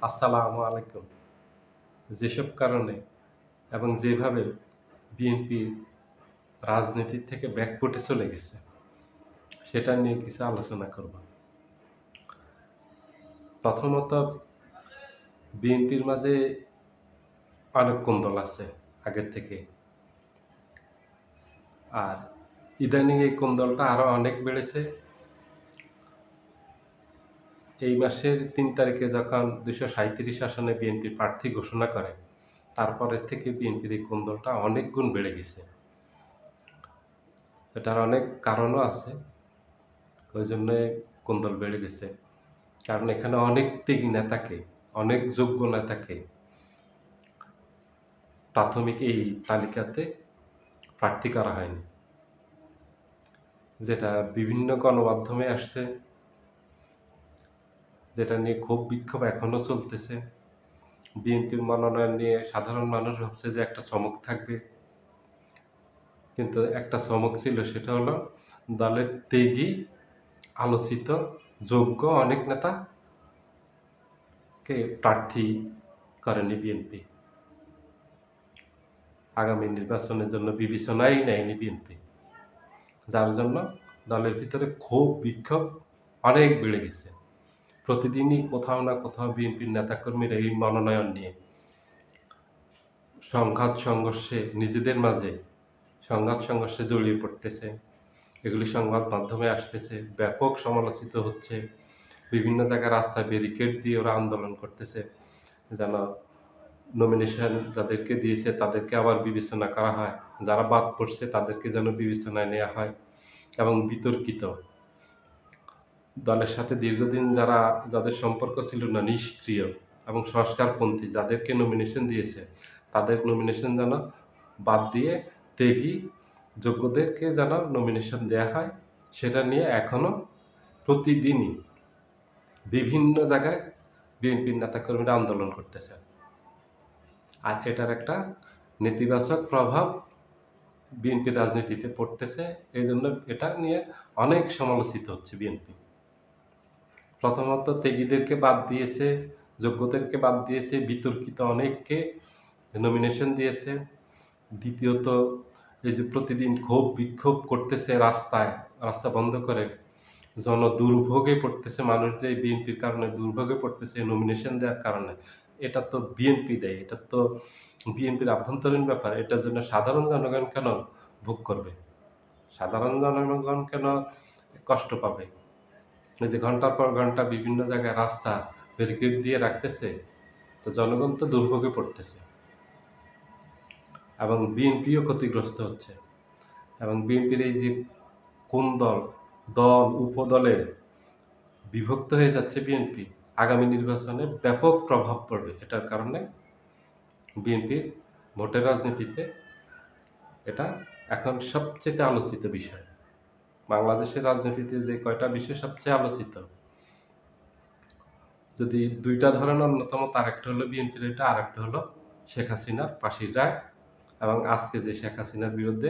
আসসালামু আলাইকুম। যেসব কারণে এবং যেভাবে বিএনপি রাজনীতি থেকে ব্যাকফুটে চলে গেছে, সেটা নিয়ে কিছু আলোচনা করব। প্রথমত বিএনপির মাঝে অনেক কোন্দল আছে আগের থেকে। আর ইদানিং এই কোন্দলটা আরো অনেক বেড়েছে। এই মাসের ৩ তারিখে যখন ২৩৭ আসনে বিএনপি প্রার্থী ঘোষণা করে, তারপরের থেকে বিএনপির এই কোন্দলটা অনেক গুণ বেড়ে গেছে। এটার অনেক কারণও আছে। ওইজন্যে কোন্দল বেড়ে গেছে। কারণ এখানে অনেক ত্যাগী নেতাকে, অনেক যোগ্য নেতাকে প্রাথমিক এই তালিকাতে প্রার্থী করা হয়নি। যেটা বিভিন্ন গণমাধ্যমে আসছে, যেটা নিয়ে ক্ষোভ বিক্ষোভ এখনো চলতেছে। বিএনপির মনোনয়ন নিয়ে সাধারণ মানুষ ভাবছে যে একটা চমক থাকবে। কিন্তু একটা চমক ছিল, সেটা হলো দলের ত্যাগী, আলোচিত, যোগ্য অনেক নেতাকে প্রার্থী করেনি বিএনপি। আগামী নির্বাচনের জন্য বিবেচনাই নেয়নি বিএনপি। যার জন্য দলের ভিতরে ক্ষোভ বিক্ষোভ অনেক বেড়ে গেছে। প্রতিদিনই কোথাও না কোথাও বিএনপির নেতাকর্মীরা এই মনোনয়ন নিয়ে সংঘাত সংঘর্ষে, নিজেদের মাঝে সংঘাত সংঘর্ষে জড়িয়ে পড়তেছে। এগুলি সংবাদ মাধ্যমে আসতেছে, ব্যাপক সমালোচিত হচ্ছে। বিভিন্ন জায়গায় রাস্তায় ব্যারিকেড দিয়ে ওরা আন্দোলন করতেছে, যেন নমিনেশন যাদেরকে দিয়েছে তাদেরকে আবার বিবেচনা করা হয়, যারা বাদ পড়ছে তাদেরকে যেন বিবেচনায় নেওয়া হয়। এবং বিতর্কিত দলের সাথে দীর্ঘদিন যাদের সম্পর্ক ছিল না, নিষ্ক্রিয় এবং সংস্কারপন্থী যাদেরকে নমিনেশন দিয়েছে, তাদের নমিনেশন যেন বাদ দিয়ে ত্যাগী যোগ্যদেরকে যেন নমিনেশন দেয়া হয়, সেটা নিয়ে এখনো প্রতিদিনই বিভিন্ন জায়গায় বিএনপির নেতাকর্মীরা আন্দোলন করতেছে। আর এটার একটা নেতিবাচক প্রভাব বিএনপির রাজনীতিতে পড়তেছে। এই জন্য এটা নিয়ে অনেক সমালোচিত হচ্ছে বিএনপি। প্রথমত ত্যাগীদেরকে বাদ দিয়েছে, যোগ্যদেরকে বাদ দিয়েছে, বিতর্কিত অনেককে নমিনেশন দিয়েছে। দ্বিতীয়ত এই যে প্রতিদিন ক্ষোভ বিক্ষোভ করতেছে রাস্তায়, রাস্তা বন্ধ করে, দুর্ভোগে পড়তেছে মানুষ, যে বিএনপির কারণে দুর্ভোগে পড়তেছে নমিনেশন দেওয়ার কারণে। এটা তো বিএনপি দেয়, এটা তো বিএনপির আভ্যন্তরীণ ব্যাপার। এটার জন্য সাধারণ জনগণ কেন ভোগ করবে? সাধারণ জনগণ কেন কষ্ট পাবে? এই যে ঘন্টার পর ঘন্টা বিভিন্ন জায়গায় রাস্তা ব্যারিকেড দিয়ে রাখতেছে, তো জনগণ তো দুর্ভোগে পড়তেছে এবং বিএনপিও ক্ষতিগ্রস্ত হচ্ছে। এবং বিএনপির এই যে কোন দল, দল উপদলে বিভক্ত হয়ে যাচ্ছে বিএনপি, আগামী নির্বাচনে ব্যাপক প্রভাব পড়বে। এটার কারণে বিএনপির ভোটের রাজনীতিতে এটা এখন সবচেয়ে আলোচিত বিষয়। বাংলাদেশের রাজনীতিতে যে কয়টা বিষয় সবচেয়ে আলোচিত, যদি দুইটা ধরেন অন্যতম, তার একটা হলো বিএনপির এটা, আর একটা হলো শেখ হাসিনার ফাঁসির রায়। এবং আজকে যে শেখ হাসিনার বিরুদ্ধে,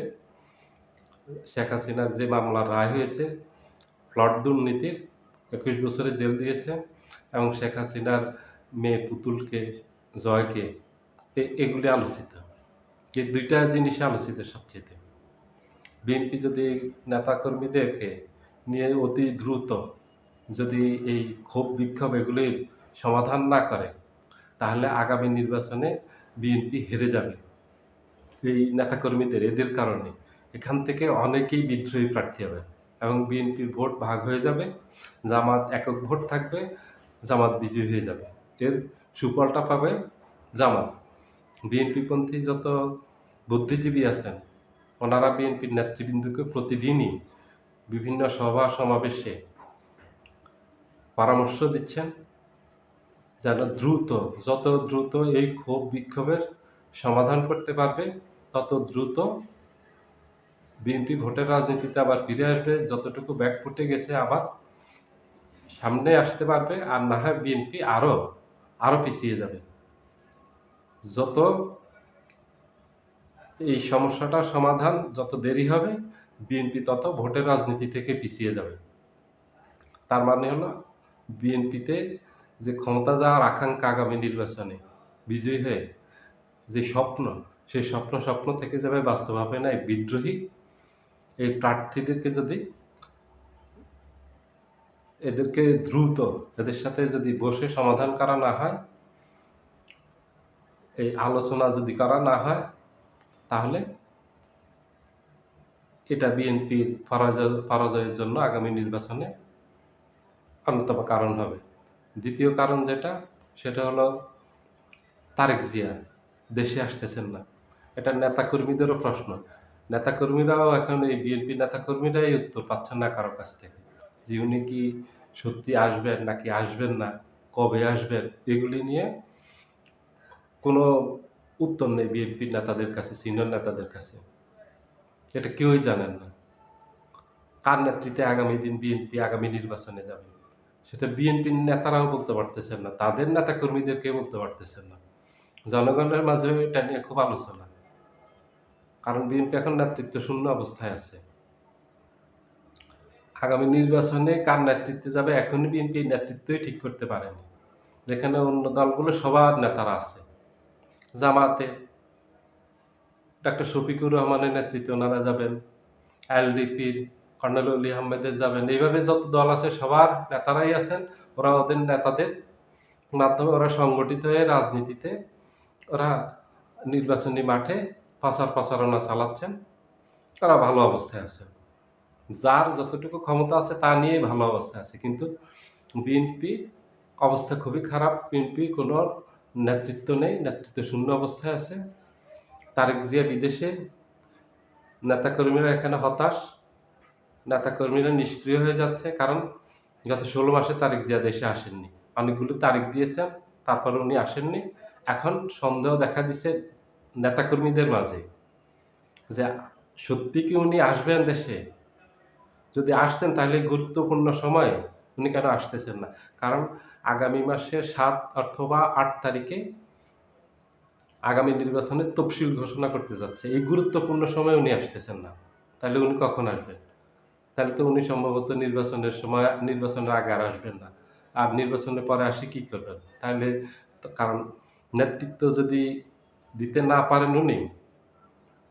শেখ হাসিনার যে মামলার রায় হয়েছে, প্লট দুর্নীতির ২১ বছরের জেল দিয়েছে, এবং শেখ হাসিনার মেয়ে পুতুলকে, জয়কে, এগুলি আলোচিত। এই দুইটা জিনিসই আলোচিত সবচেয়ে। বিএনপি যদি নেতাকর্মীদেরকে নিয়ে অতি দ্রুত যদি এই ক্ষোভ বিক্ষোভ এগুলির সমাধান না করে, তাহলে আগামী নির্বাচনে বিএনপি হেরে যাবে। এই নেতাকর্মীদের, এদের কারণে এখান থেকে অনেকেই বিদ্রোহী প্রার্থী হবে এবং বিএনপির ভোট ভাগ হয়ে যাবে। জামাত একক ভোট থাকবে, জামাত বিজয়ী হয়ে যাবে। এর সুফলটা পাবে জামাত। বিএনপিপন্থী যত বুদ্ধিজীবী আছেন, ওনারা বিএনপির নেতৃবৃন্দকে প্রতিদিনই বিভিন্ন সভা সমাবেশে পরামর্শ দিচ্ছেন, যেন যত দ্রুত এই ক্ষোভ বিক্ষোভের সমাধান করতে পারবে, তত দ্রুত বিএনপি ভোটের রাজনীতিতে আবার ফিরে আসবে। যতটুকু ব্যাকফুটে গেছে আবার সামনে আসতে পারবে, আর না হয় বিএনপি আরো পিছিয়ে যাবে। যত এই সমস্যাটার সমাধান যত দেরি হবে, বিএনপি তত ভোটের রাজনীতি থেকে পিছিয়ে যাবে। তার মানে হলো বিএনপিতে যে ক্ষমতা যাওয়ার আকাঙ্ক্ষা আগামী নির্বাচনে বিজয়ী হয়ে যে স্বপ্ন, সেই স্বপ্ন থেকে যাবে বাস্তব হবে না। এই বিদ্রোহী এই প্রার্থীদেরকে যদি এদেরকে দ্রুত এদের সাথে যদি বসে সমাধান করা না হয়, এই আলোচনা যদি করা না হয়, তাহলে এটা বিএনপির পরাজয়ের জন্য আগামী নির্বাচনে অন্যতম কারণ হবে। দ্বিতীয় কারণ যেটা, সেটা হলো তারেক জিয়া দেশে আসতেছেন না। এটা নেতাকর্মীদেরও প্রশ্ন। নেতাকর্মীরাও এখন এই বিএনপি নেতাকর্মীরাই উত্তর পাচ্ছেন না কারো কাছ থেকে। যে উনি কি সত্যি আসবেন নাকি আসবেন না, কবে আসবেন, এগুলি নিয়ে কোনো উত্তর নেই বিএনপির নেতাদের কাছে, সিনিয়র নেতাদের কাছে। এটা কেউই জানেন না। কার নেতৃত্বে আগামী দিন বিএনপি আগামী নির্বাচনে যাবে, সেটা বিএনপির নেতারাও বলতে পারতেছেন না, তাদের নেতাকর্মীদেরকে বলতে পারতেছেন না। জনগণের মাঝেও এটা নিয়ে খুব আলোচনা। কারণ বিএনপি এখন নেতৃত্ব শূন্য অবস্থায় আছে। আগামী নির্বাচনে কার নেতৃত্বে যাবে এখনই বিএনপি নেতৃত্বই ঠিক করতে পারেনি। যেখানে অন্য দলগুলো সবার নেতারা আছে। জামাতে ডাক্তার শফিকুর রহমানের নেতৃত্বে ওনারা যাবেন, এলডিপির কর্নেল অলি আহমেদের যাবেন, এইভাবে যত দল আছে সবার নেতারাই আছেন। ওরা ওদের নেতাদের মাধ্যমে ওরা সংগঠিত হয়ে রাজনীতিতে ওরা নির্বাচনী মাঠে প্রচারণা চালাচ্ছেন। তারা ভালো অবস্থায় আছে। যার যতটুকু ক্ষমতা আছে তা নিয়েই ভালো অবস্থায় আছে। কিন্তু বিএনপি অবস্থা খুবই খারাপ। বিএনপি কোনো নেতৃত্ব নেই, নেতৃত্ব শূন্য অবস্থায় আছে। তারেক জিয়া বিদেশে, নেতাকর্মীরা এখানে হতাশ, নেতাকর্মীরা নিষ্ক্রিয় হয়ে যাচ্ছে। কারণ গত 16 মাসে তারেক জিয়া দেশে আসেননি। অনেকগুলো তারিখ দিয়েছেন, তারপরে উনি আসেননি। এখন সন্দেহ দেখা দিচ্ছে নেতাকর্মীদের মাঝে যে সত্যি কি উনি আসবেন দেশে? যদি আসতেন তাহলে গুরুত্বপূর্ণ সময়ে উনি কেন আসতেছেন না? কারণ আগামী মাসের 7 অথবা 8 তারিখে আগামী নির্বাচনের তফসিল ঘোষণা করতে যাচ্ছে। এই গুরুত্বপূর্ণ সময়ে উনি আসতেছেন না। তাহলে উনি কখন আসবেন? তাহলে তো উনি সম্ভবত নির্বাচনের সময়, নির্বাচনের আগে আর আসবেন না। আর নির্বাচনের পরে আসি কি করবেন? তাহলে তো, কারণ নেতৃত্ব যদি দিতে না পারেন উনি,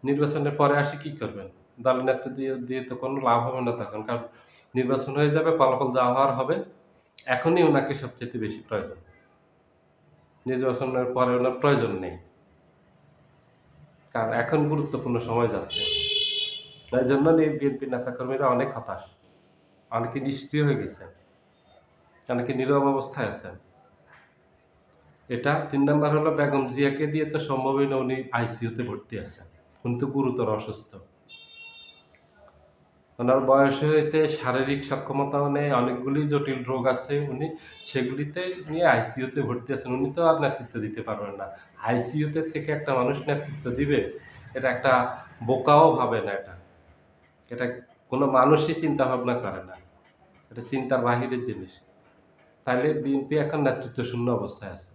নির্বাচনের পরে আসি কি করবেন? দলের নেতৃত্ব দিয়ে তো কোনো লাভ হবে না তখন। কারণ নির্বাচন হয়ে যাবে, ফলাফল যা হওয়ার হবে। এখনই উনাকে সবচাইতে বেশি প্রয়োজন। নির্বাচনের পরে উনার প্রয়োজন নেই। কারণ এখন গুরুত্বপূর্ণ সময় যাচ্ছে। তাই জন্য বিএনপির নেতাকর্মীরা অনেক হতাশ। অনেকে নিষ্ক্রিয় হয়ে গেছেন। অনেকে নীরব অবস্থায় আছেন। এটা ৩ নাম্বার হলো বেগম জিয়াকে দিয়ে তো সম্ভবই না, উনি আইসিইউতে ভর্তি আছেন। উনি তো গুরুতর অসুস্থ। ওনার বয়স হয়েছে, শারীরিক সক্ষমতাও নেই, অনেকগুলি জটিল রোগ আছে। উনি সেগুলিতে নিয়ে আইসিইউতে ভর্তি আছেন। উনি তো আর নেতৃত্ব দিতে পারবেন না। আইসিইউতে থেকে একটা মানুষ নেতৃত্ব দিবে, এটা একটা বোকাও ভাবে না এটা। এটা কোনো মানুষই চিন্তা ভাবনা করে না। এটা চিন্তার বাহিরের জিনিস। তাইলে বিএনপি এখন নেতৃত্ব শূন্য অবস্থায় আছে।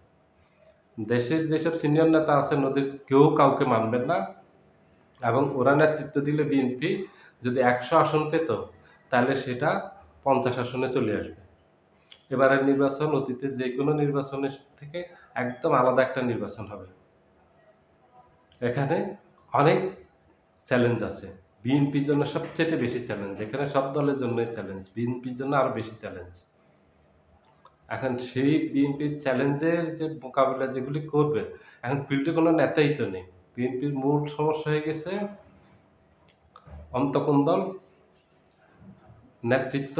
দেশের যেসব সিনিয়র নেতা আছেন ওদের কেউ কাউকে মানবেন না, এবং ওরা নেতৃত্ব দিলে বিএনপি যদি ১০০ আসন পেত, তাহলে সেটা ৫০ আসনে চলে আসবে। এবারের নির্বাচন অতীতে যেকোনো নির্বাচনের থেকে একদম আলাদা একটা নির্বাচন হবে। এখানে অনেক চ্যালেঞ্জ আছে। বিএনপির জন্য সবচাইতে বেশি চ্যালেঞ্জ। এখানে সব দলের জন্যই চ্যালেঞ্জ। বিএনপির জন্য আরো বেশি চ্যালেঞ্জ। এখন সেই বিএনপির চ্যালেঞ্জের যে মোকাবিলা যেগুলি করবে, এখন ফিল্ডে কোনো নেতাই তো নেই। বিএনপির মূল সমস্যা হয়ে গেছে অন্তঃকোন্দল, নেতৃত্ব,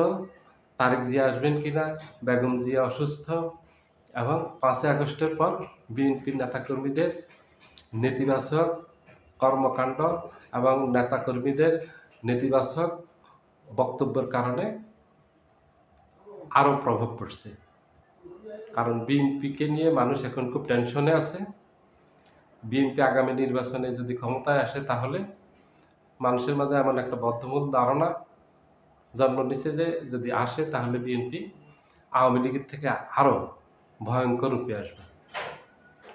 তারেক জিয়া আসবেন কিনা, বেগম জিয়া অসুস্থ, এবং ৫ই আগস্টের পর বিএনপির নেতাকর্মীদের নেতিবাচক কর্মকাণ্ড এবং নেতাকর্মীদের নেতিবাচক বক্তব্যের কারণে আরও প্রভাব পড়ছে। কারণ বিএনপিকে নিয়ে মানুষ এখন খুব টেনশনে আছে। বিএনপি আগামী নির্বাচনে যদি ক্ষমতায় আসে, তাহলে মানুষের মাঝে এমন একটা বদ্ধমূল ধারণা জন্ম নিচ্ছে যে যদি আসে তাহলে বিএনপি আওয়ামী লীগের থেকে আরও ভয়ঙ্কর রূপে আসবে,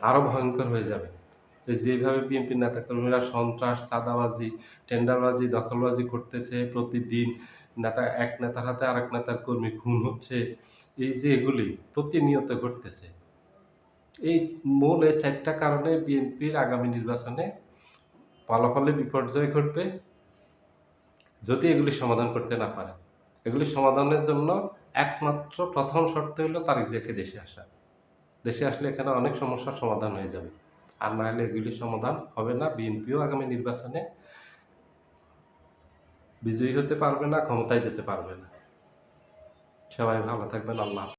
আরও ভয়ঙ্কর হয়ে যাবে। যেভাবে বিএনপির নেতাকর্মীরা সন্ত্রাস, চাঁদাবাজি, টেন্ডারবাজি, দখলবাজি করতেছে প্রতিদিন, এক নেতার হাতে আরেক নেতার কর্মী খুন হচ্ছে, এই যে এগুলি প্রতিনিয়ত ঘটতেছে, এই মূল এই ৪ টা কারণে বিএনপির আগামী নির্বাচনে ফলাফলে বিপর্যয় ঘটবে যদি এগুলি সমাধান করতে না পারে। এগুলি সমাধানের জন্য একমাত্র প্রথম শর্ত হলো তারেক জিয়াকে দেশে আসা। দেশে আসলে এখানে অনেক সমস্যার সমাধান হয়ে যাবে। আর না হলে এগুলি সমাধান হবে না। বিএনপিও আগামী নির্বাচনে বিজয়ী হতে পারবে না, ক্ষমতায় যেতে পারবে না। সবাই ভালো থাকবেন। আল্লাহ হাফেজ।